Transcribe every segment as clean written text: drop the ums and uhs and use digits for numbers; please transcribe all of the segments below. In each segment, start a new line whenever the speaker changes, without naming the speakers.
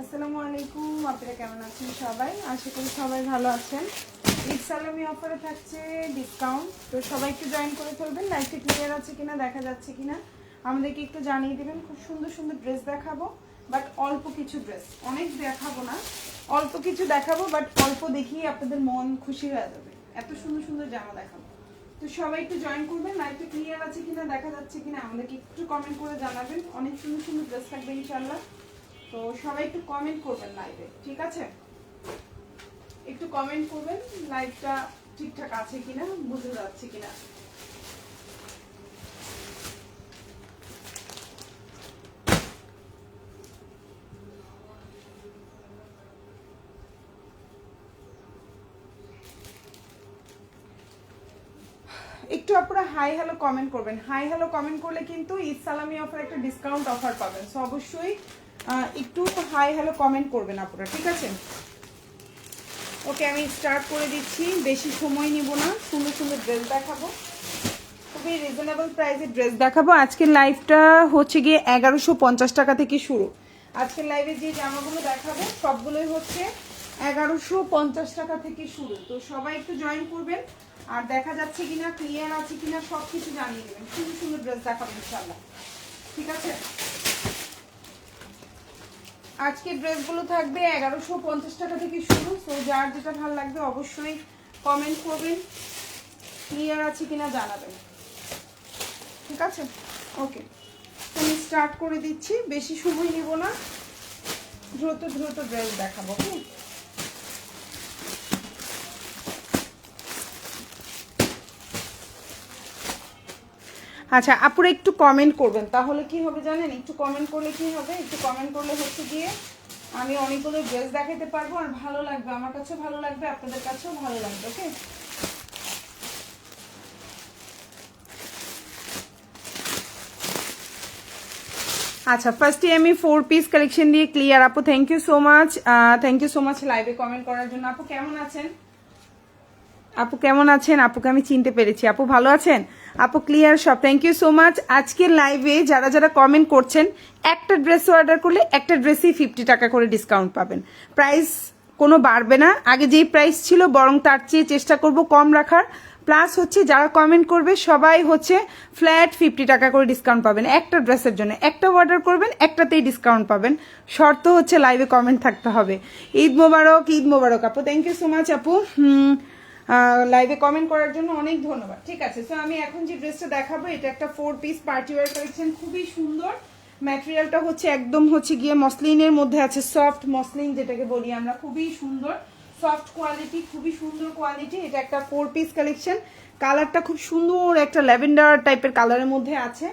আসসালামু আলাইকুম, আপনারা কেমন আছেন সবাই? আশা করি সবাই ভালো আছেন। ঈদ সালামি অফারে থাকছে ডিসকাউন্ট, তো সবাই একটু জয়েন করে ফেলবেন। লাইভটা ক্লিয়ার আছে কিনা, দেখা যাচ্ছে কিনা আমাদেরকে একটু জানিয়ে দেবেন। খুব সুন্দর সুন্দর ড্রেস দেখাবো, বাট অল্প কিছু ড্রেস, অনেক দেখাবো না, অল্প কিছু দেখাবো, বাট অল্প দেখিয়ে আপনাদের মন খুশি হয়ে যাবে। এত সুন্দর সুন্দর জামা দেখাবো, তো সবাই একটু জয়েন করবেন। লাইভটা ক্লিয়ার আছে কিনা, দেখা যাচ্ছে কিনা আমাদেরকে একটু কমেন্ট করে জানাবেন। অনেক সুন্দর সুন্দর ড্রেস থাকবে ইনশাআল্লাহ, তো সবাই একটু কমেন্ট করবেন লাইভে, ঠিক আছে? একটু কমেন্ট করবেন লাইভটা ঠিকঠাক আছে কিনা, বুঝে যাচ্ছে কিনা। একটু আপনারা হাই হ্যালো কমেন্ট করবেন। হাই হ্যালো কমেন্ট করলে কিন্তু ঈদ সালামি অফার একটা ডিসকাউন্ট অফার পাবেন, সো অবশ্যই একটু হাই হ্যালো কমেন্ট করবেন আপনারা, ঠিক আছে? ওকে, আমি স্টার্ট করে দিচ্ছি, বেশি সময় নিব না। সুন্দর সুন্দর ড্রেস দেখাবো, খুবই রিজনেবল প্রাইসে ড্রেস দেখাবো। আজকের লাইভটা হচ্ছে গিয়ে 1150 টাকা থেকে শুরু। আজকের লাইভে যে জামাগুলো দেখাবো সবগুলোই হচ্ছে 1150 টাকা থেকে শুরু, তো সবাই একটু জয়েন করবেন। আর দেখা যাচ্ছে কিনা, ক্লিয়ার আছে কিনা সব কিছু জানিয়ে দেবেন। সুন্দর সুন্দর ড্রেস দেখাবো ইনশাআল্লাহ, ঠিক আছে? আজকের ড্রেসগুলো থাকবে 1150 টাকা থেকে শুরু, তো যার যেটা ভালো লাগবে অবশ্যই কমেন্ট করবেন, ক্লিয়ার আছে কিনা জানাবেন, ঠিক আছে? ওকে, আমি স্টার্ট করে দিচ্ছি, বেশি সময় নেব না, দ্রুত দ্রুত ড্রেস দেখাবো। হ্যাঁ, আচ্ছা আপুরা একটু কমেন্ট করবেন, তাহলে কি হবে জানেন? একটু কমেন্ট করলে কি হবে, একটু কমেন্ট করলে হচ্ছে গিয়ে আমি অনেকগুলো ড্রেস দেখাতে পারবো, আর ভালো লাগবে, আমার কাছেও ভালো লাগবে, আপনাদের কাছেও ভালো লাগবে। ওকে, আচ্ছা ফার্স্টে আমি 4 পিস কালেকশন দিয়ে ক্লিয়ার। আপু thank you so much, thank you so much লাইভে কমেন্ট করার জন্য। আপু কেমন আছেন? আপু কেমন আছেন? আপুকে আমি চিনতে পেরেছি, আপু ভালো আছেন? আপু ক্লিয়ার সব, থ্যাংক ইউ সো মাচ। আজকের লাইভে যারা যারা কমেন্ট করছেন, একটা ড্রেস অর্ডার করলে একটা ড্রেসেই 50 টাকা করে ডিসকাউন্ট পাবেন। প্রাইস কোনো বাড়বে না, আগে যেই প্রাইস ছিল বরং তার চেয়ে চেষ্টা করব কম রাখার। প্লাস হচ্ছে যারা কমেন্ট করবে সবাই হচ্ছে ফ্ল্যাট 50 টাকা করে ডিসকাউন্ট পাবেন একটা ড্রেসের জন্য। একটা অর্ডার করবেন, একটাতেই ডিসকাউন্ট পাবেন, শর্ত হচ্ছে লাইভে কমেন্ট থাকতে হবে। ঈদ মোবারক, ঈদ মোবারক আপু, থ্যাংক ইউ সো মাচ আপু, লাইভে কমেন্ট করার জন্য অনেক ধন্যবাদ। ঠিক আছে, সো আমি এখন যে ড্রেসটা দেখাবো এটা একটা 4 পিস পার্টি ওয়্যার কালেকশন, খুবই সুন্দর। ম্যাটেরিয়ালটা হচ্ছে একদম হচ্ছে গিয়ে মসলিনের মধ্যে আছে, সফট মসলিন যেটাকে বলি আমরা, খুবই সুন্দর সফট কোয়ালিটি, খুবই সুন্দর কোয়ালিটি। এটা একটা 4 পিস কালেকশন, কালারটা খুব সুন্দর, একটা ল্যাভেন্ডার টাইপের কালারের মধ্যে আছে,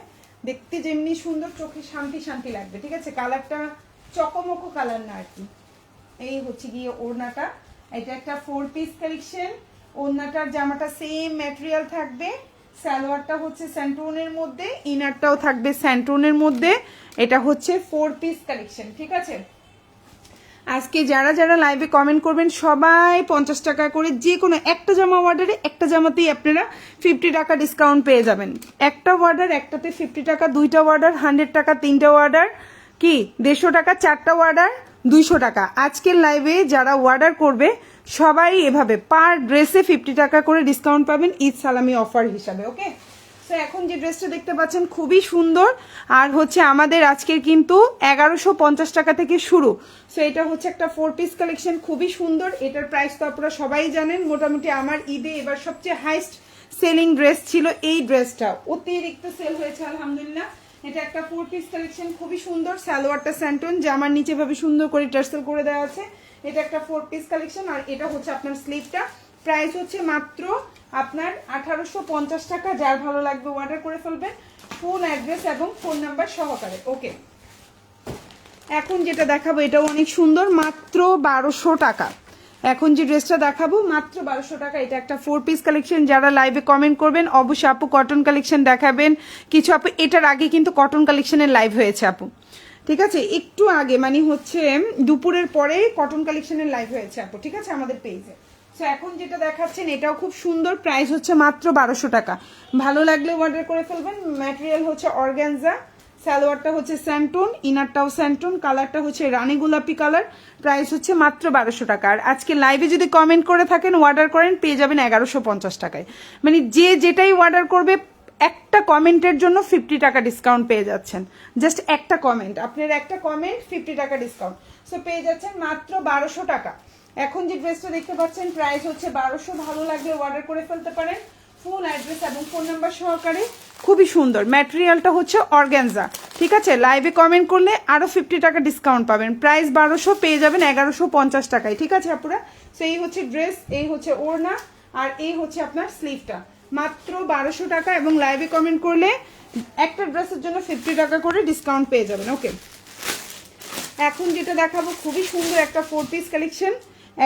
দেখতে যেমনি সুন্দর, চোখে শান্তি শান্তি লাগবে। ঠিক আছে, কালারটা চকমকো কালার না আর কি। এই হচ্ছে গিয়ে ওড়নাটা, এটা একটা 4 পিস কালেকশন। ওড়নাটার জামাটা সেম ম্যাটেরিয়াল থাকবে, সালোয়ারটা হচ্ছে স্যান্টোনের মধ্যে, ইনারটাও থাকবে স্যান্টোনের মধ্যে। এটা হচ্ছে 4 পিস কালেকশন, ঠিক আছে? আজকে যারা যারা লাইভে কমেন্ট করবেন সবাই 50 টাকা করে, যে কোনো একটা জামা অর্ডারে একটা জামাতেই আপনারা 50 টাকা ডিসকাউন্ট পেয়ে যাবেন। একটা অর্ডার একটাতে 50 টাকা, দুইটা অর্ডার 100 টাকা, তিনটা অর্ডার কি 150 টাকা, চারটা অর্ডার 200 টাকা। আজকের লাইভে যারা অর্ডার করবে সবাই এভাবে পার ড্রেসে 50 টাকা করে ডিসকাউন্ট পাবেন ঈদ সালামি অফার হিসাবে। ওকে, তো এখন যে ড্রেসটা দেখতে পাচ্ছেন খুবই সুন্দর, আর হচ্ছে আমাদের আজকের কিন্তু 1150 টাকা থেকে শুরু। সো এটা হচ্ছে একটা 4 পিস কালেকশন, খুবই সুন্দর। এটার প্রাইস তো আপনারা সবাই জানেন, মোটামুটি আমার ঈদে এবার সবচেয়ে হাইস্ট সেলিং ড্রেস ছিল এই ড্রেসটা, অতিরিক্ত সেল হয়েছে আলহামদুলিল্লাহ। এটা একটা 4 পিস কালেকশন, খুবই সুন্দর। সালোয়ারটা স্যান্টন, জামার নিচে ভাবে সুন্দর করে টার্সেল করে দেওয়া আছে। এটা একটা 4 পিস কালেকশন, আর এটা হচ্ছে আপনার স্লিভটা। প্রাইস হচ্ছে মাত্র আপনার 1850 টাকা। যার ভালো লাগবে অর্ডার করে ফেলবেন, ফোন অ্যাড্রেস এবং ফোন নাম্বার সহকারে। ওকে, এখন যেটা দেখাবো এটাও অনেক সুন্দর, মাত্র 1200 টাকা। এখন যে ড্রেসটা দেখাবো মাত্র 1200 টাকা। এটা একটা 4 পিস কালেকশন। যারা লাইভে কমেন্ট করবেন অবশ্যই আপু কটন কালেকশন দেখাবেন কিছু। আপু এটার আগে কিন্তু কটন কালেকশনের লাইভ হয়েছে আপু, ঠিক আছে? একটু আগে মানে হচ্ছে দুপুরের পরে কটন কালেকশনের লাইভ হয়েছে আপু, ঠিক আছে, আমাদের পেজে। সো এখন যেটা দেখাচ্ছেন এটাও খুব সুন্দর, প্রাইস হচ্ছে মাত্র 1200 টাকা। ভালো লাগলে অর্ডার করে ফেলবেন। ম্যাটেরিয়াল হচ্ছে অর্গানজা, সালোয়ারটা হচ্ছে স্যান্টুন, ইনারটাও স্যান্টুন, কালারটা হচ্ছে রানী গোলাপি কালার, প্রাইস হচ্ছে মাত্র 1200 টাকা। আর আজকে লাইভে যদি কমেন্ট করে থাকেন, অর্ডার করেন, পেয়ে যাবেন 1150 টাকায়। মানে যে যেটাই অর্ডার করবে একটা কমেন্টের জন্য 50 টাকা ডিসকাউন্ট পেয়ে যাচ্ছেন। জাস্ট একটা কমেন্ট, আপনার একটা কমেন্ট 50 টাকা ডিসকাউন্ট, সো পেয়ে যাচ্ছেন মাত্র 1200 টাকা। এখন যে ড্রেসটা দেখতে পাচ্ছেন প্রাইস হচ্ছে 1200, ভালো লাগলে অর্ডার করে ফেলতে পারেন। ফুল অ্যাড্রেস এবং ফোন নাম্বার সহকারে, খুবই সুন্দর। ম্যাটেরিয়ালটা হচ্ছে অর্গানজা, ঠিক আছে। লাইভে কমেন্ট করলে আরো 50 টাকা ডিসকাউন্ট পাবেন। প্রাইস 1200, পেয়ে যাবেন 1150 টাকায়, ঠিক আছে আপুরা। সো এই হচ্ছে ড্রেস, এই হচ্ছে ওড়না, আর এই হচ্ছে আপনার স্লিভটা, মাত্র 1200 টাকা। এবং লাইভে কমেন্ট করলে একটা ড্রেসের জন্য 50 টাকা করে ডিসকাউন্ট পেয়ে যাবেন। ওকে, এখন যেটা দেখাবো খুবই সুন্দর একটা 4 পিস কালেকশন,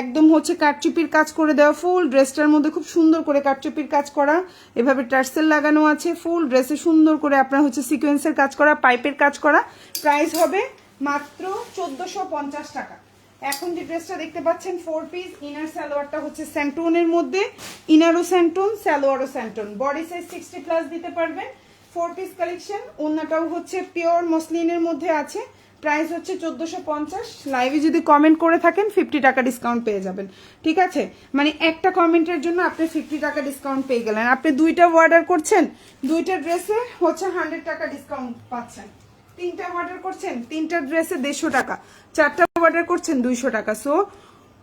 একদম হচ্ছে কাটচুপির কাজ করে দেওয়া। ফুল ড্রেসটার মধ্যে খুব সুন্দর করে কাটচুপির কাজ করা, এভাবে টার্সেল লাগানো আছে। ফুল ড্রেসে সুন্দর করে আপনার হচ্ছে সিকোয়েন্সের কাজ করা, পাইপের কাজ করা। প্রাইস হবে মাত্র 1450 টাকা। এখন যে ড্রেসটা দেখতে পাচ্ছেন 4 পিস, ইনার সালোয়ারটা হচ্ছে স্যান্টুনের মধ্যে, ইনারও স্যান্টুন, সালোয়ারও স্যান্টুন, বডি সাইজ 60+ দিতে পারবেন। 4 পিস কালেকশন, ওন্নাটাও হচ্ছে পিওর মসলিনের মধ্যে আছে। প্রাইস হচ্ছে 1450। লাইভে যদি কমেন্ট করে থাকেন 50 টাকা ডিসকাউন্ট পেয়ে যাবেন, ঠিক আছে। মানে একটা কমেন্টের জন্য আপনি 50 টাকা ডিসকাউন্ট পেয়ে গেলেন। আপনি দুইটা অর্ডার করছেন, দুইটা ড্রেসে হচ্ছে 100 টাকা ডিসকাউন্ট পাচ্ছেন। তিনটা অর্ডার করছেন, তিনটা ড্রেসে 150 টাকা। চারটা অর্ডার করছেন 200 টাকা। সো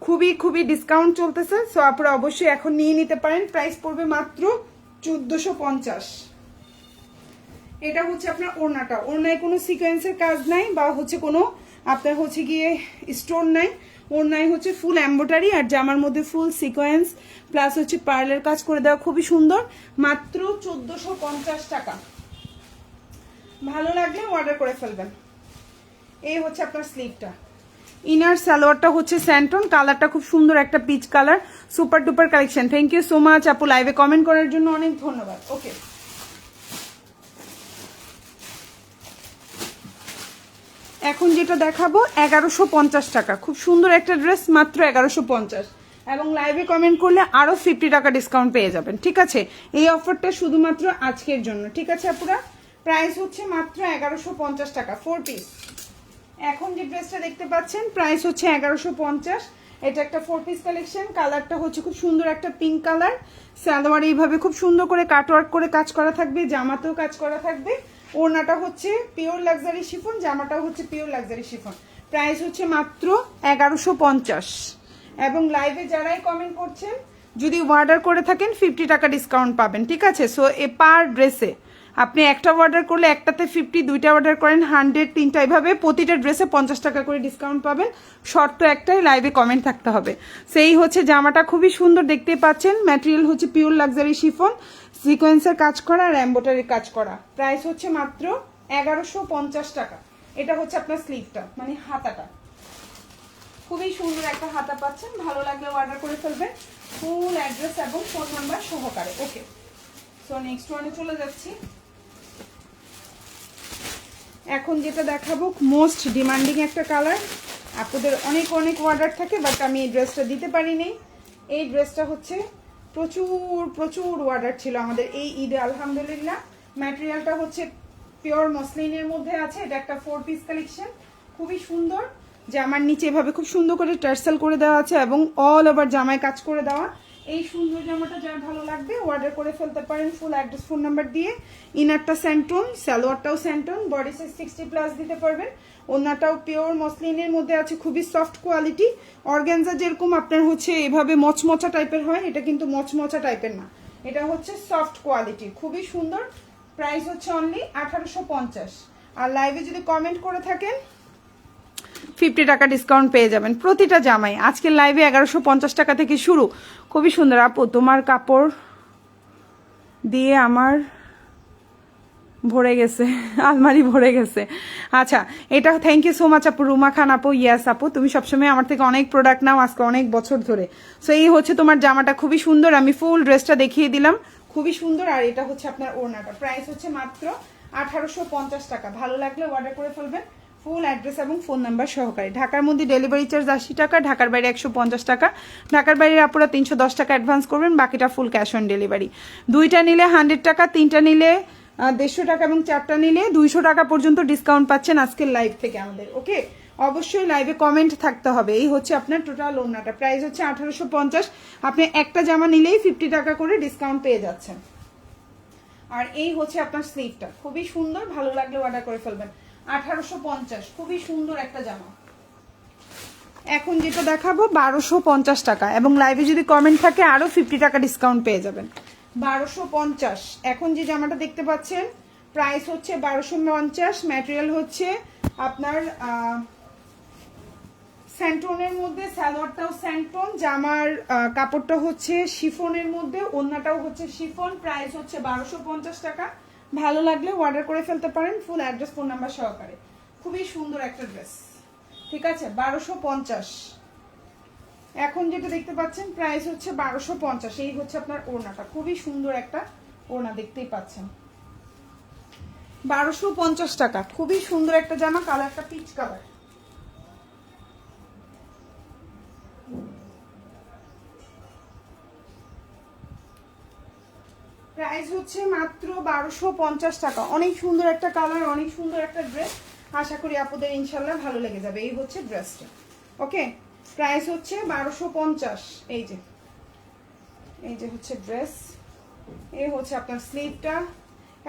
খুবই খুবই ডিসকাউন্ট চলতেছে। সো আপনারা অবশ্যই এখন নিয়ে নিতে পারেন। প্রাইস পড়বে মাত্র 1450। এটা হচ্ছে আপনার ওড়নাটা, ওড়নায় কোনো সিকোয়েন্সের কাজ নাই বা হচ্ছে কোনো আপনার হচ্ছে গিয়ে স্টোন নাই। ওড়নায় হচ্ছে ফুল এমব্রয়ডারি আর জামার মধ্যে ফুল সিকোয়েন্স প্লাস হচ্ছে পার্লের কাজ করে দেওয়া, খুবই সুন্দর। মাত্র 1450 টাকা। ভালো লাগলে অর্ডার করে ফেলবেন। এই হচ্ছে আপনার স্লিভটা, ইনার সালোয়ারটা হচ্ছে স্যান্টন, কালারটা খুব সুন্দর একটা peach colour, super duper collection. Thank you so much আপু, লাইভে কমেন্ট করার জন্য অনেক ধন্যবাদ। ওকে, এখন যেটা দেখাবো 1150 টাকা, খুব সুন্দর একটা ড্রেস, মাত্র 1150। এবং লাইভে কমেন্ট করলে আরো 50 টাকা ডিসকাউন্ট পেয়ে যাবেন, ঠিক আছে। এই অফারটা শুধুমাত্র আজকের জন্য, ঠিক আছে আপুরা। প্রাইস হচ্ছে মাত্র 1150 টাকা, 4 পিস। এখন যে ড্রেসটা দেখতে পাচ্ছেন প্রাইস হচ্ছে 1150। এটা একটা 4 পিস কালেকশন, কালারটা হচ্ছে খুব সুন্দর একটা পিঙ্ক কালার। সালোয়ার এইভাবে খুব সুন্দর করে কাটওয়ার্ক করে কাজ করা থাকবে, জামাতেও কাজ করা থাকবে। ওড়নাটা হচ্ছে পিওর লাক্সারি শিফন, জামাটাও হচ্ছে পিওর লাক্সারি শিফন। প্রাইস হচ্ছে মাত্র 1150। এবং লাইভে যারাই কমেন্ট করছেন যদি অর্ডার করে থাকেন 50 টাকা ডিসকাউন্ট পাবেন, ঠিক আছে। সো এ পার ড্রেসে আপনি একটা অর্ডার করলে একটাতে 50, দুইটা অর্ডার করেন 100, তিনটা, এভাবে প্রতিটা ড্রেসে 50 টাকা করে ডিসকাউন্ট পাবেন। শর্ত একটাই, লাইভে কমেন্ট থাকতে হবে। সেই হচ্ছে জামাটা খুবই সুন্দর দেখতে পাচ্ছেন, ম্যাটেরিয়াল হচ্ছে পিওর লাক্সারি শিফন, সিকোয়েন্সের কাজ করা আর এমব্রয়ডারির কাজ করা। প্রাইস হচ্ছে মাত্র 1150 টাকা। এটা হচ্ছে আপনার স্লিভটা, মানে হাতাটা, খুবই সুন্দর একটা হাতা পাচ্ছেন। ভালো লাগলে অর্ডার করে ফেলবেন ফুল অ্যাড্রেস এবং ফোন নাম্বার সহকারে। ওকে, সো নেক্সট ওয়ানে চলে যাচ্ছি। এখন যেটা দেখাবো মোস্ট ডিমান্ডিং একটা কালার, আপনাদের অনেক অনেক অর্ডার থাকে, বাট আমি এই ড্রেসটা দিতে পারিনি। এই ড্রেসটা হচ্ছে প্রচুর প্রচুর অর্ডার ছিল আমাদের এই ঈদে, আলহামদুলিল্লাহ। ম্যাটেরিয়ালটা হচ্ছে পিওর মসলিনের মধ্যে আছে। এটা একটা 4 পিস কালেকশন, খুবই সুন্দর। জামার নিচে এভাবে খুব সুন্দর করে টার্সেল করে দেওয়া আছে এবং অল ওভার জামায় কাজ করে দেওয়া। এই সুন্দর জামাটা যার ভালো লাগবে অর্ডার করে ফেলতে পারেন ফুল অ্যাড্রেস ফোন নাম্বার দিয়ে। ইনারটা স্যান্টন, সালোয়ারটাও স্যান্টন, বডি সাইজ 60+ দিতে পারবেন। ওনাটাও পিওর মসলিনের মধ্যে আছে, খুবই সফট কোয়ালিটি। অর্গানজা যেরকম আপনার হচ্ছে এভাবে মচমচা টাইপের হয়, এটা কিন্তু মচমচা টাইপের না, এটা হচ্ছে সফট কোয়ালিটি, খুবই সুন্দর। প্রাইস হচ্ছে অনলি 1850। আর লাইভে যদি কমেন্ট করে থাকেন 50 টাকা ডিসকাউন্ট পেয়ে যাবেন প্রতিটা জামাই। আজকের লাইভে 1150 টাকা থেকে শুরু, খুবই সুন্দর। আপু তোমার কাপড় দিয়ে আমার ভরে গেছে, আলমারি ভরে গেছে। আচ্ছা, এটা থ্যাংক ইউ সো মাচ আপু, রুমা খান আপু। ইয়াস আপু, তুমি সবসময় আমার থেকে অনেক প্রোডাক্ট নাও, আজকে অনেক বছর ধরে। সো এই হচ্ছে তোমার জামাটা, খুবই সুন্দর। আমি ফুল ড্রেসটা দেখিয়ে দিলাম, খুবই সুন্দর। আর এটা হচ্ছে আপনার ওড়নাটা, প্রাইস হচ্ছে মাত্র 1850 টাকা। ভালো লাগলে অর্ডার করে ফেলবেন ফুল অ্যাড্রেস এবং ফোন নাম্বার সহকারে। ঢাকার মধ্যে ডেলিভারি চার্জ 80 টাকা, ঢাকার বাইরে 150 টাকা। ঢাকার বাইরে আপনারা 310 টাকা অ্যাডভান্স করবেন, বাকিটা ফুল ক্যাশ অন ডেলিভারি। দুইটা নিলে 100 টাকা, তিনটা নিলে 150 টাকা এবং 4টা নিলে 200 টাকা পর্যন্ত ডিসকাউন্ট পাচ্ছেন আজকের লাইভ থেকে আমাদের। ওকে, অবশ্যই লাইভে কমেন্ট থাকতে হবে। এই হচ্ছে আপনার টোটাল ওড়নাটা, প্রাইস হচ্ছে 1850। আপনি একটা জামা নিলেই 50 টাকা করে ডিসকাউন্ট পেয়ে যাচ্ছেন। আর এই হচ্ছে আপনার স্লিভটা, খুবই সুন্দর, ভালো লাগলে অর্ডার করে ফেলবেন। 1850, খুবই সুন্দর একটা জামা। এখন যেটা দেখাবো 1250 টাকা, এবং লাইভে যদি কমেন্ট থাকে আরো 50 টাকা ডিসকাউন্ট পেয়ে যাবেন। 1250। এখন যে জামাটা দেখতে পাচ্ছেন প্রাইস হচ্ছে 1250, ম্যাটেরিয়াল হচ্ছে আপনার স্যান্টোনের মধ্যে, সালোয়ারটাও স্যান্টোন, জামার কাপড়টা হচ্ছে শিফনের মধ্যে, ওড়নাটাও হচ্ছে শিফন। প্রাইস হচ্ছে 1250 টাকা। ভালো লাগলে অর্ডার করে ফেলতে পারেন ফুল অ্যাড্রেস ফোন নাম্বার সহকারে। খুবই সুন্দর একটা ড্রেস, ঠিক আছে, 1250। এখন যেটা দেখতে পাচ্ছেন প্রাইস হচ্ছে 1250। এই হচ্ছে আপনার ওড়নাটা, খুবই সুন্দর একটা ওড়না, দেখতেই পাচ্ছেন 1250 টাকা। খুবই সুন্দর একটা জামা, কালারটা পিচ কালার। প্রাইস হচ্ছে মাত্র 1250 টাকা। অনেক সুন্দর একটা কালার, অনেক সুন্দর একটা ড্রেস। আশা করি আপনাদের ইনশাল্লাহ ভালো লেগে যাবে। এই হচ্ছে ড্রেসটা। ওকে, প্রাইস হচ্ছে 1250। এই যে হচ্ছে ড্রেস, এই হচ্ছে আপনার স্লিভটা,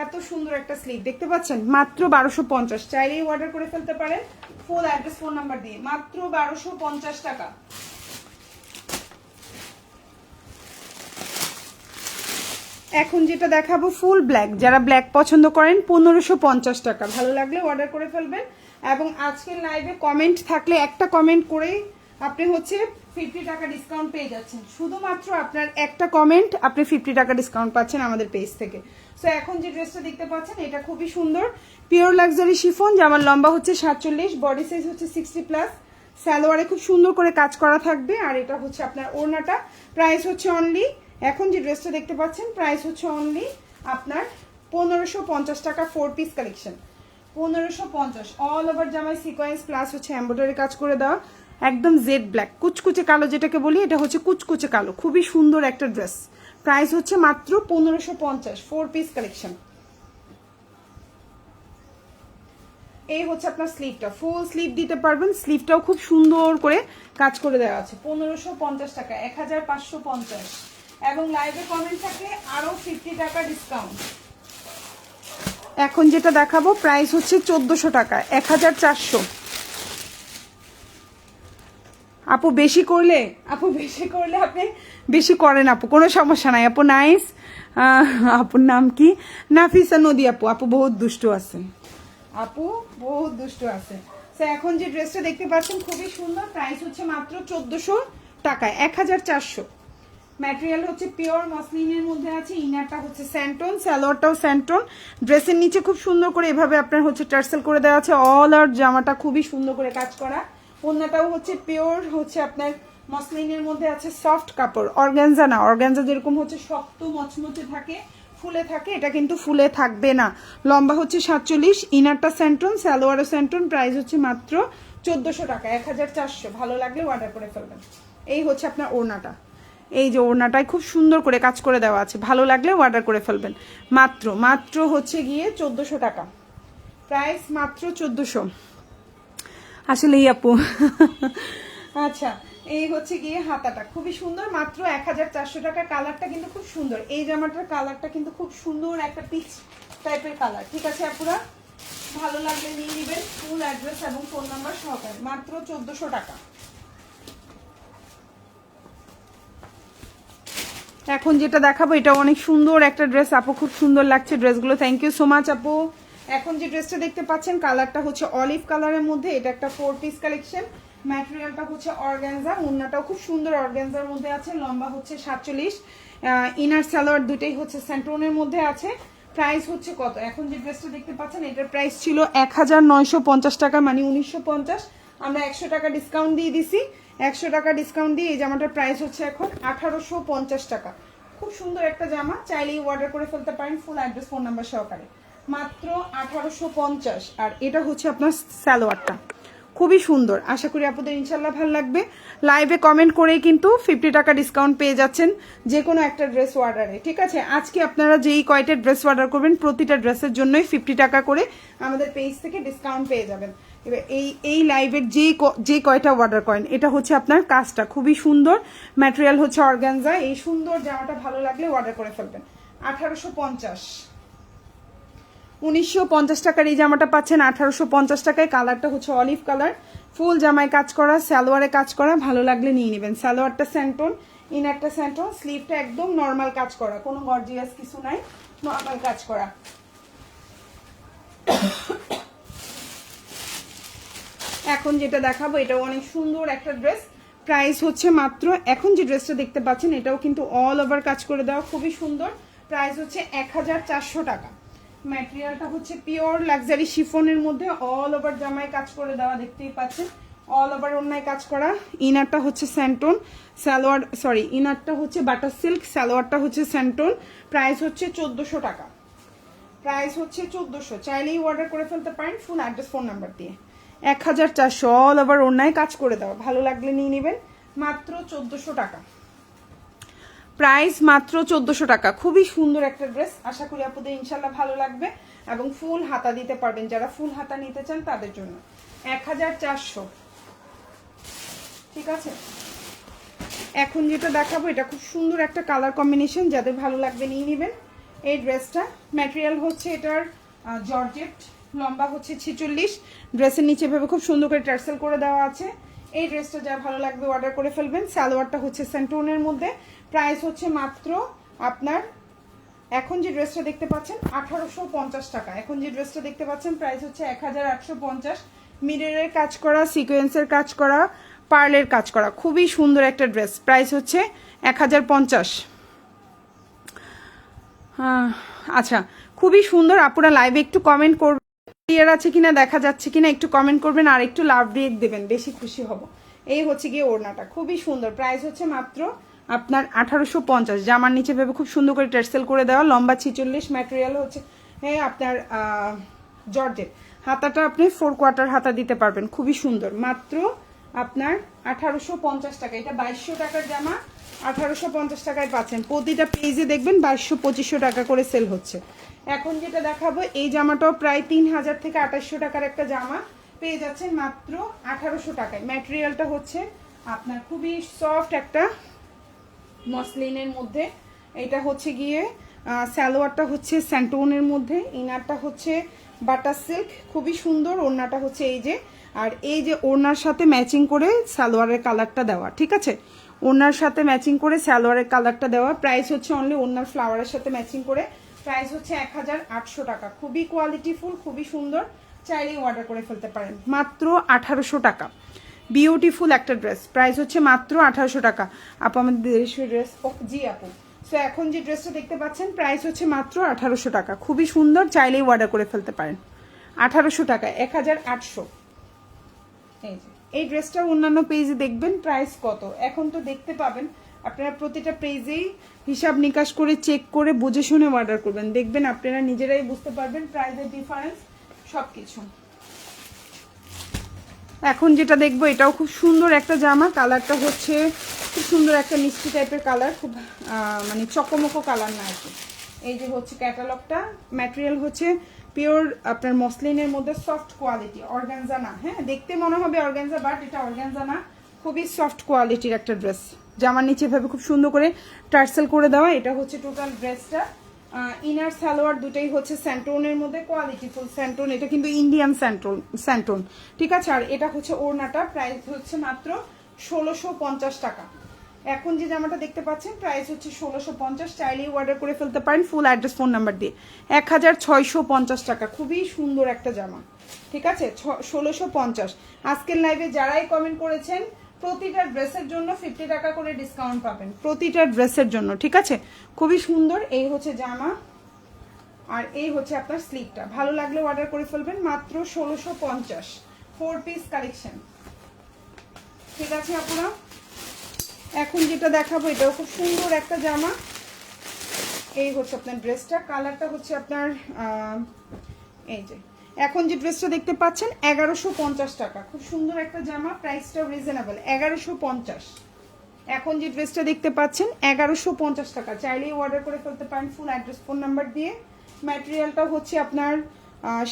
এত সুন্দর একটা স্লিভ দেখতে পাচ্ছেন, মাত্র 1250। চাইলেই অর্ডার করে ফেলতে পারেন ফুল অ্যাড্রেস ফোন নাম্বার দিয়ে, মাত্র 1250 টাকা। এখন যেটা দেখাবো ফুল ব্ল্যাক, যারা ব্ল্যাক পছন্দ করেন 1550 টাকা। ভালো লাগলে অর্ডার করে ফেলবেন। এবং আজকের লাইভে কমেন্ট থাকলে একটা কমেন্ট করেই আপনি হচ্ছে 50 টাকা ডিসকাউন্ট পেয়ে যাচ্ছেন। শুধুমাত্র আপনার একটা কমেন্ট, আপনি 50 টাকা ডিসকাউন্ট পাচ্ছেন আমাদের পেজ থেকে। সো এখন যে ড্রেসটা দেখতে পাচ্ছেন এটা খুবই সুন্দর, পিওর লাক্সারি শিফন, জামার লম্বা হচ্ছে 47, বডি সাইজ হচ্ছে 60+, সালোয়ারে খুব সুন্দর করে কাজ করা থাকবে। আর এটা হচ্ছে আপনার ওড়নাটা, প্রাইস হচ্ছে অনলি, এখন যে ড্রেসটা দেখতে পাচ্ছেন প্রাইস হচ্ছে অনলি আপনার 1550 টাকা। 4 পিস কালেকশন 1550, অল ওভার জামায় সিকোয়েন্স প্লাস হচ্ছে এমব্রয়ডারি কাজ করে দেওয়া, একদম জেড ব্ল্যাক, কুচকুচে কালো যেটাকে বলি, এটা হচ্ছে কুচকুচে কালো, খুবই সুন্দর একটা ড্রেস। প্রাইস হচ্ছে মাত্র 1550, 4 পিস কালেকশন। এই হচ্ছে আপনার স্লিভটা, ফুল স্লিভ দিতে পারবেন, স্লিভটাও খুব সুন্দর করে কাজ করে দেওয়া আছে। 1550 টাকা, 1550। এবং লাইভে কমেন্ট থাকে আরো 50 টাকা ডিসকাউন্ট। এখন যেটা দেখাবো প্রাইস হচ্ছে 1400 টাকা, 1400। আপু বেশি করলে আপনি বেশি করেন আপু, কোনো সমস্যা নাই আপু। নাইস, আপুর নাম কি? নাফিসা নদী আপু। আপু বহুত দুষ্টু আছে, এখন যে ড্রেসটা দেখতে পাচ্ছেন খুবই সুন্দর, প্রাইস হচ্ছে মাত্র 1400 টাকা, 1400। ম্যাটেরিয়াল হচ্ছে পিওর মসলিনের মধ্যে আছে, ইনারটা হচ্ছে স্যান্টন, সালোয়ারটাও স্যান্টন। ড্রেসের নিচে খুব সুন্দর করে এভাবে আপনার হচ্ছে টার্সেল করে দেওয়া আছে, অল আর জামাটা খুবই সুন্দর করে কাজ করা। ওড়নাটাও হচ্ছে পিওর হচ্ছে আপনার মসলিনের মধ্যে আছে, সফট কাপড়, অর্গানজা না। অর্গানজা যেরকম হচ্ছে শক্ত মচমচে থাকে, ফুলে থাকে, এটা কিন্তু ফুলে থাকবে না। লম্বা হচ্ছে 47, ইনারটা স্যান্টন, সালোয়ারও স্যান্টন। প্রাইস হচ্ছে মাত্র 1400 টাকা, 1400। ভালো লাগলে অর্ডার করে ফেলবেন। এই হচ্ছে আপনার ওড়নাটা, এই যে ওড়নাটায় খুব সুন্দর করে কাজ করে দেওয়া আছে, ভালো লাগলে অর্ডার করে ফেলবেন। মাত্র হচ্ছে গিয়ে 1400 টাকা, প্রাইস মাত্র 1400। আসলেই আপু আচ্ছা, এই হচ্ছে গিয়ে হাতাটা খুবই সুন্দর, মাত্র 1400 টাকা। কালারটা কিন্তু খুব সুন্দর, এই জামাটার কালারটা কিন্তু খুব সুন্দর, একটা পিচ টাইপের কালার। ঠিক আছে আপুরা, ভালো লাগলে নিয়ে নেবেন ফুল অ্যাড্রেস এবং ফোন নাম্বার সহকারে, মাত্র 1400 টাকা। এখন যেটা দেখাবো এটা অনেক সুন্দর একটা ড্রেস আপু, খুব সুন্দর লাগছে ড্রেসগুলো, থ্যাংক ইউ সো মাচ আপু। এখন যে ড্রেসটা দেখতে পাচ্ছেন কালারটা হচ্ছে অলিভ কালারের মধ্যে, এটা একটা 4 পিস কালেকশন। ম্যাটেরিয়ালটা হচ্ছে অর্গানজা, ওড়নাটাও খুব সুন্দর অর্গানজার মধ্যে আছে, লম্বা হচ্ছে 47, ইনার সালোয়ার দুটেই হচ্ছে স্যান্টোনের মধ্যে আছে। প্রাইস হচ্ছে কত? এখন যে ড্রেসটা দেখতে পাচ্ছেন এটার প্রাইস ছিল 1950 টাকা, মানে 1950। আমরা 100 টাকা ডিসকাউন্ট দিয়ে দিছি, 100 টাকা ডিসকাউন্ট দিয়ে এই জামাটার প্রাইস হচ্ছে এখন 1850 টাকা। খুব সুন্দর একটা জামা, চাইলেই অর্ডার করে ফেলতে পারেন ফুল অ্যাড্রেস ফোন নাম্বার সহকারে, মাত্র 1850। আর এটা হচ্ছে আপনার সালোয়ারটা, খুবই সুন্দর, আশা করি আপনাদের ইনশাল্লাহ ভালো লাগবে। লাইভে কমেন্ট করেই কিন্তু 50 টাকা ডিসকাউন্ট পেয়ে যাচ্ছেন যে কোনো একটা ড্রেস অর্ডারে, ঠিক আছে। আজকে আপনারা যেই কয়টা ড্রেস অর্ডার করবেন প্রতিটা ড্রেসের জন্যই 50 টাকা করে আমাদের পেজ থেকে ডিসকাউন্ট পেয়ে যাবেন। এবার এই লাইভের যে কয়টা অর্ডার করেন, এটা হচ্ছে আপনার কাজটা খুবই সুন্দর, ম্যাটেরিয়াল হচ্ছে অর্গানজা। এই সুন্দর জামাটা ভালো লাগলে অর্ডার করে ফেলবেন। 1850, 1950 টাকার এই জামাটা পাচ্ছেন 1850 টাকায়। কালারটা হচ্ছে অলিভ কালার, ফুল জামায় কাজ করা, সালোয়ারে কাজ করা, ভালো লাগলে নিয়ে নেবেন। সালোয়ারটা স্যান্টন, ইনারটা স্যান্টন, স্লিভটা একদম নর্মাল কাজ করা, কোনো গর্জিয়াস কিছু নাই, নর্মাল কাজ করা। এখন যেটা দেখাবো এটাও অনেক সুন্দর একটা ড্রেস, প্রাইস হচ্ছে মাত্র, এখন যে ড্রেসটা দেখতে পাচ্ছেন এটাও কিন্তু অল ওভার কাজ করে দেওয়া, খুবই সুন্দর, প্রাইস হচ্ছে 1400 টাকা। ম্যাটেরিয়ালটা হচ্ছে পিওর লাক্সারি শিফনের মধ্যে অল ওভার জামায় কাজ করে দেওয়া, দেখতেই পাচ্ছেন অল ওভার ওন্নায় কাজ করা। ইনারটা হচ্ছে স্যান্টন, সালোয়ার সরি ইনারটা হচ্ছে বাটার সিল্ক, সালোয়ারটা হচ্ছে স্যান্টন, প্রাইস হচ্ছে 1400 টাকা। প্রাইস হচ্ছে 1400, চাইলেই অর্ডার করে ফেলতে পারেন ফুল অ্যাড্রেস ফোন নাম্বার দিয়ে। 1400 অল ওভার ওন্নায় কাজ করে দেওয়া, ভালো লাগলে নিয়ে নেবেন, মাত্র 1400 টাকা। প্রাইস মাত্র 1400 টাকা, খুবই সুন্দর একটা ড্রেস, আশা করি আপনাদের ইনশাল্লাহ ভালো লাগবে এবং ফুল হাতা দিতে পারবেন, যারা ফুল হাতা নিতে চান তাদের জন্য 1400, ঠিক আছে। এখন যেটা দেখাবো এটা খুব সুন্দর একটা কালার কম্বিনেশন, যাদের ভালো লাগবে নিয়ে নেবেন এই ড্রেসটা। ম্যাটেরিয়াল হচ্ছে এটার জর্জেট, লম্বা হচ্ছে 46, ড্রেসের নিচে ভাবে খুব সুন্দর করে টার্সেল করে দেওয়া আছে। এই ড্রেসটা যা ভালো লাগবে অর্ডার করে ফেলবেন। সালোয়ারটা হচ্ছে স্যান্টোনের মধ্যে, প্রাইস হচ্ছে মাত্র আপনার, এখন যে ড্রেসটা দেখতে পাচ্ছেন 1850 টাকা, এখন যে ড্রেসটা দেখতে পাচ্ছেন প্রাইস হচ্ছে 1850। মিররের কাজ করা, সিকোয়েন্সের কাজ করা, পার্লের কাজ করা, খুবই সুন্দর একটা ড্রেস, প্রাইস হচ্ছে 1050। আচ্ছা, খুবই সুন্দর। আপনারা লাইভে একটু কমেন্ট করবেন, ক্লিয়ার আছে কিনা, দেখা যাচ্ছে কিনা একটু কমেন্ট করবেন, আর একটু লাভ রিয়েক্ট দেবেন, বেশি খুশি হব। এই হচ্ছে গিয়ে ওড়নাটা, খুবই সুন্দর, প্রাইস হচ্ছে মাত্র আপনার 1850। জামার নিচে ভেবে খুব সুন্দর করে টার্সেল করে দেওয়া, লম্বা 46, ম্যাটেরিয়াল হচ্ছে হ্যাঁ আপনার জর্জেট, হাতাটা আপনি 4 কোয়ার্টার হাতা দিতে পারবেন, খুবই সুন্দর, মাত্র আপনার 1850 টাকা। এটা 2200 টাকার জামা 1850 টাকায় পাচ্ছেন। প্রতিটা পেজে দেখবেন 2200-2500 টাকা করে সেল হচ্ছে। এখন যেটা দেখাবো এই জামাটাও প্রায় 3000 থেকে 2800 টাকার একটা জামা পেয়ে যাচ্ছেন মাত্র 1800 টাকায়। ম্যাটেরিয়ালটা হচ্ছে আপনার খুবই সফট একটা মসলিনের মধ্যে, এটা হচ্ছে গিয়ে সালোয়ারটা হচ্ছে স্যান্টোনের মধ্যে, ইনারটা হচ্ছে বাটার সিল্ক, খুবই সুন্দর। ওড়নাটা হচ্ছে এই যে, আর এই যে ওড়নার সাথে ম্যাচিং করে সালোয়ারের কালারটা দেওয়া, ঠিক আছে, ওড়নার সাথে ম্যাচিং করে সালোয়ারের কালারটা দেওয়া। প্রাইস হচ্ছে অনলি ওড়নার ফ্লাওয়ারের সাথে ম্যাচিং করে, প্রাইস হচ্ছে 1800 টাকা। খুবই কোয়ালিটিফুল, খুবই সুন্দর, চাইলেই অর্ডার করে ফেলতে পারেন, মাত্র 1800 টাকা। বিউটিফুল একটা ড্রেস, প্রাইস হচ্ছে মাত্র 1800 টাকা। আপু আমাদের দেশের ড্রেস, ও জি আপু। সো এখন যে ড্রেসটা দেখতে পাচ্ছেন প্রাইস হচ্ছে মাত্র 1800 টাকা, খুবই সুন্দর, চাইলেই অর্ডার করে ফেলতে পারেন। 1800 টাকা, 1800। এই যে এই ড্রেসটা অন্যান্য পেজে দেখবেন প্রাইস কত, এখন তো দেখতে পাবেন। আপনারা প্রতিটা পেজেই হিসাব নিকাশ করে চেক করে বুঝে শুনে অর্ডার করবেন, দেখবেন আপনারা নিজেরাই বুঝতে পারবেন প্রাইসের ডিফারেন্স সবকিছু। এখন যেটা দেখবো এটাও খুব সুন্দর একটা জামা, কালারটা হচ্ছে খুব সুন্দর একটা মিষ্টি টাইপের কালার, খুব মানে চকমকো কালার না আর কি। এই যে হচ্ছে ক্যাটালগটা, ম্যাটেরিয়াল হচ্ছে পিওর আপনার মসলিনের মধ্যে, সফট কোয়ালিটি, অর্গানজা না, হ্যাঁ দেখতে মনে হবে অর্গানজা, বাট এটা অর্গানজা না, খুবই সফট কোয়ালিটির একটা ড্রেস। জামার নিচে ভাবে খুব সুন্দর করে টার্সেল করে দেওয়া, এটা হচ্ছে টোটাল ড্রেসটা। ইনার সালোয়ার দুটাই হচ্ছে স্যান্টোনের মধ্যে, কোয়ালিটিফুল স্যান্টোন, এটা কিন্তু ইন্ডিয়ান স্যান্টোন, ঠিক আছে। আর এটা হচ্ছে ওড়নাটা, প্রাইস হচ্ছে মাত্র 1650 টাকা। এখন যে জামাটা দেখতে পাচ্ছেন প্রাইস হচ্ছে 1650, চাইলেই অর্ডার করে ফেলতে পারেন ফুল অ্যাড্রেস ফোন নাম্বার দিয়ে। 1650 টাকা, খুবই সুন্দর একটা জামা, ঠিক আছে, 1650। আজকের লাইভে যারাই কমেন্ট করেছেন প্রতিটা ড্রেসের জন্য 50 টাকা করে ডিসকাউন্ট পাবেন, প্রতিটা ড্রেসের জন্য, ঠিক আছে, খুবই সুন্দর। এই হচ্ছে জামা, আর এই হচ্ছে আপনার স্লিভটা, ভালো লাগলে অর্ডার করে ফেলবেন, মাত্র 1650, 4 পিস কালেকশন, ঠিক আছে আপনারা। এখন যেটা দেখাবো এটাও খুব সুন্দর একটা জামা, এই হচ্ছে আপনার ড্রেসটা, কালারটা হচ্ছে আপনার এই যে এখন যে ড্রেসটা দেখতে পাচ্ছেন 1150 টাকা, খুব সুন্দর একটা জামা, প্রাইসটা রিজনেবল 1150। এখন যে ড্রেসটা দেখতে পাচ্ছেন 1150 টাকা, চাইলেই অর্ডার করে ফেলতে পারেন ফুল অ্যাড্রেস ফোন নাম্বার দিয়ে। ম্যাটেরিয়ালটা হচ্ছে আপনার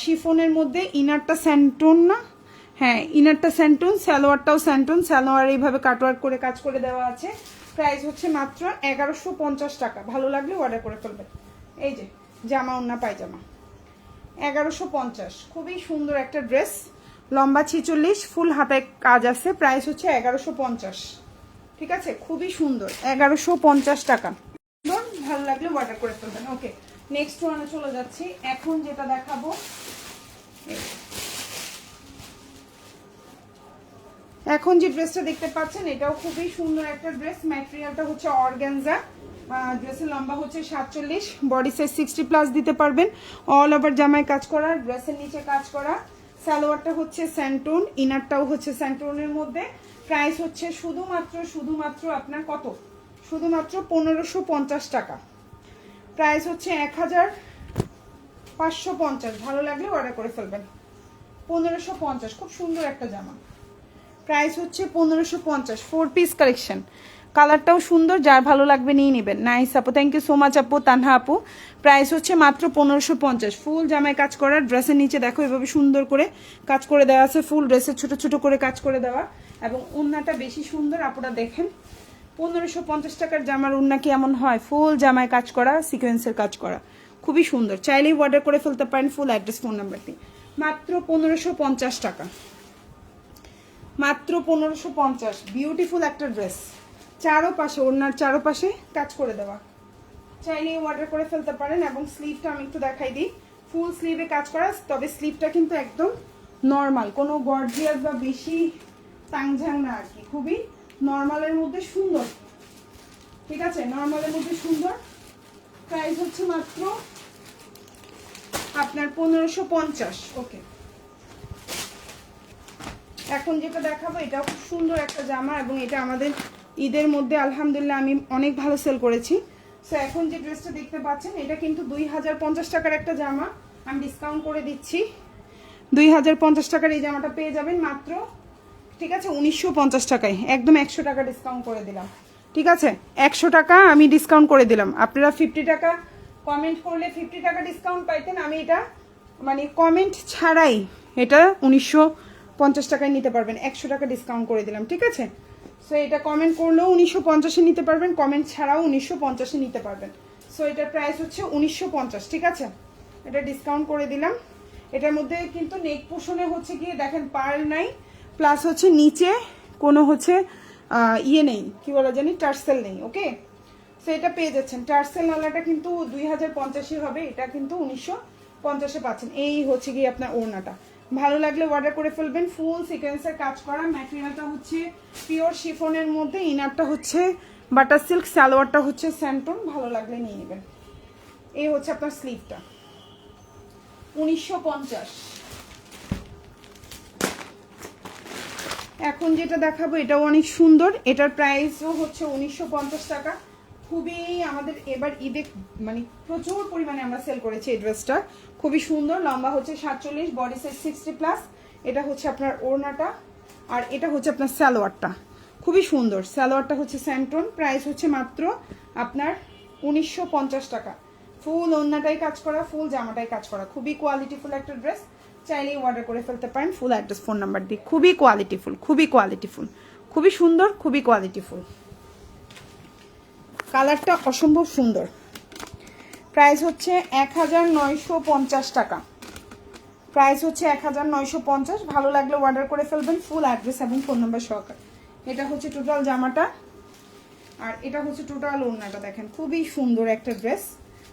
শিফনের মধ্যে, ইনারটা স্যান্টন না, হ্যাঁ ইনারটা স্যান্টন, সালোয়ারটাও স্যান্টন, সালোয়ার এইভাবে কাটওয়ার্ক করে কাজ করে দেওয়া আছে। প্রাইস হচ্ছে মাত্র 1150 টাকা, ভালো লাগলে অর্ডার করে ফেলবেন। এই যে জামা ওন্না পায়জামা 1150, খুবই সুন্দর একটা ড্রেস, লম্বা 46, ফুল হাতায় কাজ আছে, প্রাইস হচ্ছে 1150। ঠিক আছে, খুবই সুন্দর 1150 টাকা, ভালো লাগলে অর্ডার করে ফেলবেন। ওকে, নেক্সট ওয়ানে চলে যাচ্ছি। এখন যেটা দেখাবো, এখন যে ড্রেসটা দেখতে পাচ্ছেন এটাও খুবই সুন্দর একটা ড্রেস, ম্যাটেরিয়ালটা হচ্ছে অর্গানজা, ড্রেসের লম্বা হচ্ছে 47, বডি সাইজ 60+ দিতে পারবেন, অল ওভার জামায় কাজ করা, ড্রেসের নিচে কাজ করা, সালোয়ারটা হচ্ছে স্যান্টুন, ইনারটাও হচ্ছে স্যান্টুনের মধ্যে। প্রাইস হচ্ছে শুধুমাত্র আপনার কত, শুধুমাত্র 1550 টাকা, প্রাইস হচ্ছে 1550। ভালো লাগলে অর্ডার করে ফেলবেন। 1550, খুব সুন্দর একটা জামা, প্রাইস হচ্ছে 1550, 4 পিস কালেকশন, কালারটাও সুন্দর, যার ভালো লাগবে নিয়ে নেবেন। নাইস আপু, থ্যাংক ইউ সো মাচ আপু, তানহা আপু। প্রাইস হচ্ছে মাত্র 1550, ফুল জামায় কাজ করা, ড্রেসের নিচে দেখো এভাবে সুন্দর করে কাজ করে দেওয়া আছে, ফুল ড্রেসের ছোট ছোট করে কাজ করে দেওয়া, এবং ওড়নাটা বেশি সুন্দর, আপুরা দেখেন 1550 টাকার জামার ওড়না কেমন হয়, ফুল জামায় কাজ করা, সিকোয়েন্সের কাজ করা, খুবই সুন্দর, চাইলেই অর্ডার করে ফেলতে পারেন ফুল অ্যাড্রেস ফোন নাম্বার দিয়ে। মাত্র 1550 টাকা, মাত্র 1550, বিউটিফুল একটা ড্রেস, চারোপাশে ওড়নার চারোপাশে কাজ করে দেওয়া, চাইলেই অর্ডার করে ফেলতে পারেন। এবং স্লিভটা আমি একটু দেখাই দিই, ফুল স্লিভে কাজ করা, তবে স্লিভটা কিন্তু একদম নর্মাল, কোনো গর্জিয়াস বা বেশি তাংঝাং না আর কি, খুবই নর্মালের মধ্যে সুন্দর। ঠিক আছে, নর্মালের মধ্যে সুন্দর, প্রাইস হচ্ছে মাত্র আপনার 1550। ওকে, এখন যেটা দেখাবো এটাও খুব সুন্দর একটা জামা, এবং এটা আমাদের ঈদের মধ্যে আলহামদুলিল্লাহ আমি অনেক ভালো সেল করেছি। সো এখন যে ড্রেসটা দেখতে পাচ্ছেন এটা কিন্তু 2050 টাকার একটা জামা, আমি ডিসকাউন্ট করে দিচ্ছি, 2050 টাকার এই জামাটা পেয়ে যাবেন মাত্র, ঠিক আছে 1950 টাকায়, একদম 100 টাকা ডিসকাউন্ট করে দিলাম। ঠিক আছে, 100 টাকা আমি ডিসকাউন্ট করে দিলাম, আপনারা 50 টাকা কমেন্ট করলে 50 টাকা ডিসকাউন্ট পাইতেন, আমি এটা মানে কমেন্ট ছাড়াই এটা 1950 টাকায় নিতে পারবেন, 100 টাকা ডিসকাউন্ট করে দিলাম। ঠিক আছে, সো এটা কমেন্ট করলেও 1950-এ নিতে পারবেন, কমেন্ট ছাড়াও 1950-এ নিতে পারবেন। সো এটার প্রাইস হচ্ছে 1950। ঠিক আছে, এটা ডিসকাউন্ট করে দিলাম। এটার মধ্যে কিন্তু নেক পোর্শনে হচ্ছে গিয়ে দেখেন পার্ল নাই, প্লাস হচ্ছে নিচে কোনো হচ্ছে ইয়ে নেই, কি বলা জানি, টার্সেল নেই। ওকে, সো এটা পেয়ে যাচ্ছেন, টার্সেল নালাটা কিন্তু 2050 হবে, এটা কিন্তু 1950-এ পাচ্ছেন। এই হচ্ছে গিয়ে আপনার ওড়নাটা, ভালো লাগলে অর্ডার করে ফেলবেন, ফুল সিকোয়েন্সের কাজ করা, ম্যাটেরিয়ালটা হচ্ছে পিওর শিফনের মধ্যে, ইনারটা হচ্ছে বাটার সিল্ক, সালোয়ারটা হচ্ছে স্যান্টন, ভালো লাগলে নিয়ে নেবেন। এই হচ্ছে আপনার স্লিভটা, 1950। এখন যেটা দেখাবো এটাও অনেক সুন্দর, এটার প্রাইসও হচ্ছে 1950 টাকা, খুবই আমাদের এবার ঈদে মানে প্রচুর পরিমাণে আমরা সেল করেছি এই ড্রেসটা, খুবই সুন্দর, লম্বা হচ্ছে 47, বডি সাইজ 60+, এটা হচ্ছে আপনার ওড়নাটা, আর এটা হচ্ছে আপনার সালোয়ারটা, খুবই সুন্দর, সালোয়ারটা হচ্ছে স্যান্টন, প্রাইস হচ্ছে মাত্র আপনার 1950 টাকা, ফুল ওড়নাটাই কাজ করা, ফুল জামাটাই কাজ করা, খুবই কোয়ালিটিফুল একটা ড্রেস, চাইলেই অর্ডার করে ফেলতে পারেন ফুল অ্যাড্রেস ফোন নাম্বার দিয়ে, খুবই কোয়ালিটিফুল, খুবই কোয়ালিটিফুল, খুবই সুন্দর, খুবই কোয়ালিটিফুল, কালারটা অসম্ভব সুন্দর। প্রাইস হচ্ছে 1950 টাকা, প্রাইস হচ্ছে 1950, ভালো লাগলে অর্ডার করে ফেলবেন ফুল অ্যাড্রেস এবং ফোন নাম্বার সহকারে। এটা হচ্ছে টোটাল জামাটা, আর এটা হচ্ছে টোটাল ওড়নাটা, দেখেন খুবই সুন্দর একটা ড্রেস,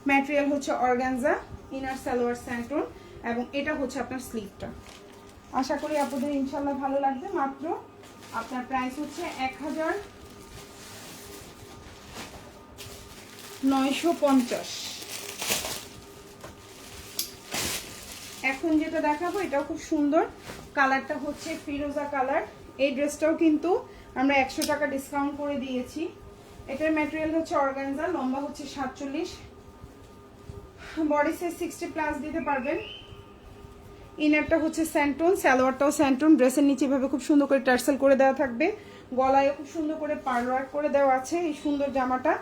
ম্যাটেরিয়াল হচ্ছে অর্গানজা, ইনার সালোয়ার স্যান্টন, এবং এটা হচ্ছে আপনার স্লিভটা। আশা করি আপনাদের ইনশাল্লাহ ভালো লাগবে। মাত্র আপনার প্রাইস হচ্ছে 1950। এখন যেটা দেখাবো এটাও খুব সুন্দর, কালারটা হচ্ছে ফিরোজা কালার, এই ড্রেসটাও কিন্তু আমরা 100 টাকা ডিসকাউন্ট করে দিয়েছি। এটার ম্যাটেরিয়াল হচ্ছে অর্গানজা, লম্বা হচ্ছে 47, বডি সাইজ 60+ দিতে পারবেন, ইনারটা হচ্ছে স্যান্টন, সালোয়ারটাও স্যান্টন। ড্রেসের নিচে এভাবে খুব সুন্দর করে টার্সেল করে দেওয়া থাকবে, গলায় খুব সুন্দর করে পার্ল ওয়ার্ক করে দেওয়া আছে। এই সুন্দর জামাটা,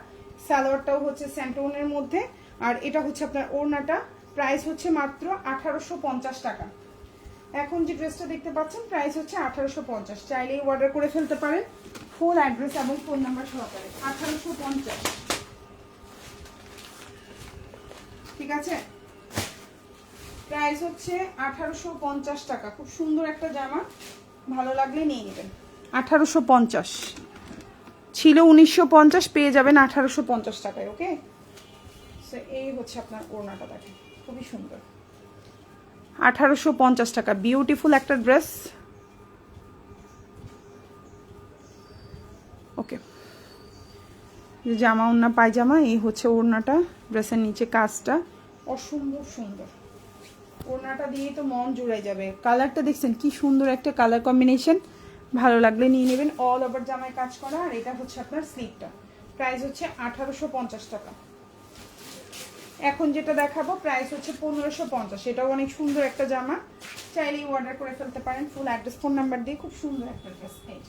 সালোয়ারটাও হচ্ছে স্যান্টনের মধ্যে, আর এটা হচ্ছে আপনার ওড়নাটা। প্রাইস হচ্ছে মাত্র 1850 টাকা। এখন যে ড্রেসটা দেখতে পাচ্ছেন প্রাইস হচ্ছে 1850। চাইলেই অর্ডার করে ফেলতে পারেন ফুল অ্যাড্রেস এবং ফোন নাম্বার সহকারে। 1850, ঠিক আছে? প্রাইস হচ্ছে 1850 টাকা। খুব সুন্দর একটা জামা, ভালো লাগলে নিয়ে নেবেন। 1850 ছিল, 1950 পেয়ে যাবেন 1850 টাকায়। ওকে, সো এই হচ্ছে আপনার ওড়নাটা, দেখেন খুবই সুন্দর। 1850 টাকা, বিউটিফুল একটা ড্রেস। ওকে, জামা ওড়না পায়জামা, এই হচ্ছে ওড়নাটা। ড্রেসের নিচে কাজটা অসম্ভব সুন্দর। ওড়নাটা দিয়ে তো মন জুড়ে যাবে। কালারটা দেখছেন কি সুন্দর একটা কালার কম্বিনেশন, ভালো লাগলে নিয়ে নেবেন। অল ওভার জামায় কাজ করা, আর এটা হচ্ছে আপনার স্লিভটা। প্রাইস হচ্ছে 1850 টাকা। এখন যেটা দেখাবো প্রাইস হচ্ছে 1550। এটাও অনেক সুন্দর একটা জামা, চাইলেই অর্ডার করে ফেলতে পারেন ফুল অ্যাড্রেস ফোন নাম্বার দিয়ে। খুব সুন্দর একটা ড্রেস। এই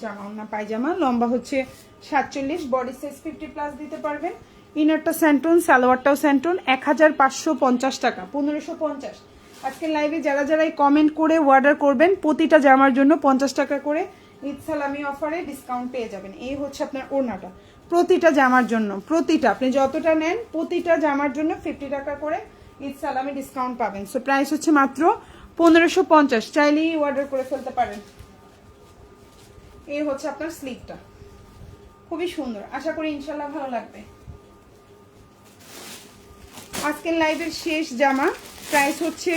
জামা না পায়জামা, লম্বা হচ্ছে 47, বডি সাইজ 50+ দিতে পারবেন। ইনারটা স্যান্টন, সালোয়ারটাও স্যান্টন। 1550 টাকা, 1550। আজকে লাইভে যারা যারা কমেন্ট করে অর্ডার করবেন প্রতিটা জামার জন্য 50 টাকা করে ঈদ সালামি অফারে ডিসকাউন্ট পেয়ে যাবেন। এই হচ্ছে আপনার ওড়নাটা, প্রতিটা জামার জন্য, প্রতিটা আপনি যতটা নেন প্রতিটা জামার জন্য 50 টাকা করে ঈদ সালামি ডিসকাউন্ট পাবেন। সো প্রাইস হচ্ছে মাত্র 1550। চাইলেই অর্ডার করে ফেলতে পারেন। এই হচ্ছে আপনার স্লিভটা, খুবই সুন্দর। আশা করি ইনশাল্লাহ ভালো লাগবে। আজকের লাইভের শেষ জামা, প্রাইস হচ্ছে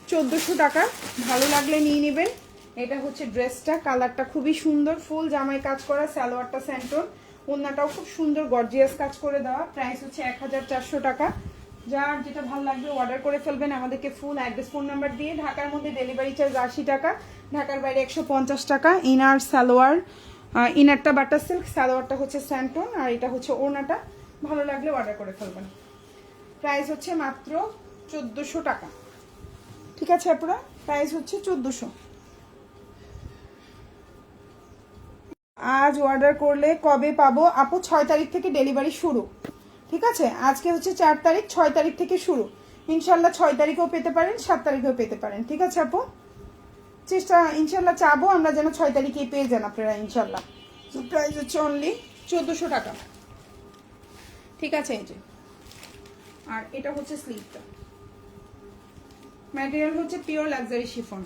1400 টাকা। ভালো লাগলে নিয়ে নেবেন। এটা হচ্ছে ড্রেসটা, কালারটা খুবই সুন্দর, ফুল জামায় কাজ করা, সালোয়ারটা স্যান্টন, ওড়নাটাও খুব সুন্দর গর্জিয়াস কাজ করে দেওয়া। প্রাইস হচ্ছে 1400 টাকা। যার যেটা ভালো লাগবে অর্ডার করে ফেলবেন আমাদেরকে ফুল অ্যাড্রেস ফোন নাম্বার দিয়ে। ঢাকার মধ্যে ডেলিভারি চার্জ 80 টাকা, ঢাকার বাইরে 150 টাকা। ইনার সালোয়ার, ইনারটা বাটার সিল্ক, সালোয়ারটা হচ্ছে স্যান্টন, আর এটা হচ্ছে ওড়নাটা। ভালো লাগলে অর্ডার করে ফেলবেন। প্রাইস হচ্ছে মাত্র 1400 টাকা, ঠিক আছে আপনারা? প্রাইস হচ্ছে 1400। আজ অর্ডার করলে কবে পাবো আপু? 6 তারিখ থেকে ডেলিভারি শুরু, ঠিক আছে? আজকে হচ্ছে 4 তারিখ, 6 তারিখ থেকে শুরু। ইনশাল্লাহ 6 তারিখেও পেতে পারেন, 7 তারিখেও পেতে পারেন, ঠিক আছে আপু? চেষ্টা ইনশাল্লাহ চাবো আমরা যেন 6 তারিখেই পেয়ে যান আপনারা ইনশাল্লাহ। তো প্রাইস হচ্ছে অনলি 1400 টাকা, ঠিক আছে? এই যে, আর এটা হচ্ছে স্লিভটা, ম্যাটেরিয়াল হচ্ছে পিওর লাক্সারি শিফন।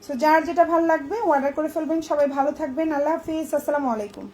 সো যার যেটা ভালো লাগবে অর্ডার করে ফেলবেন। সবাই ভালো থাকবেন, আল্লাহ হাফিজ, আসসালামু আলাইকুম।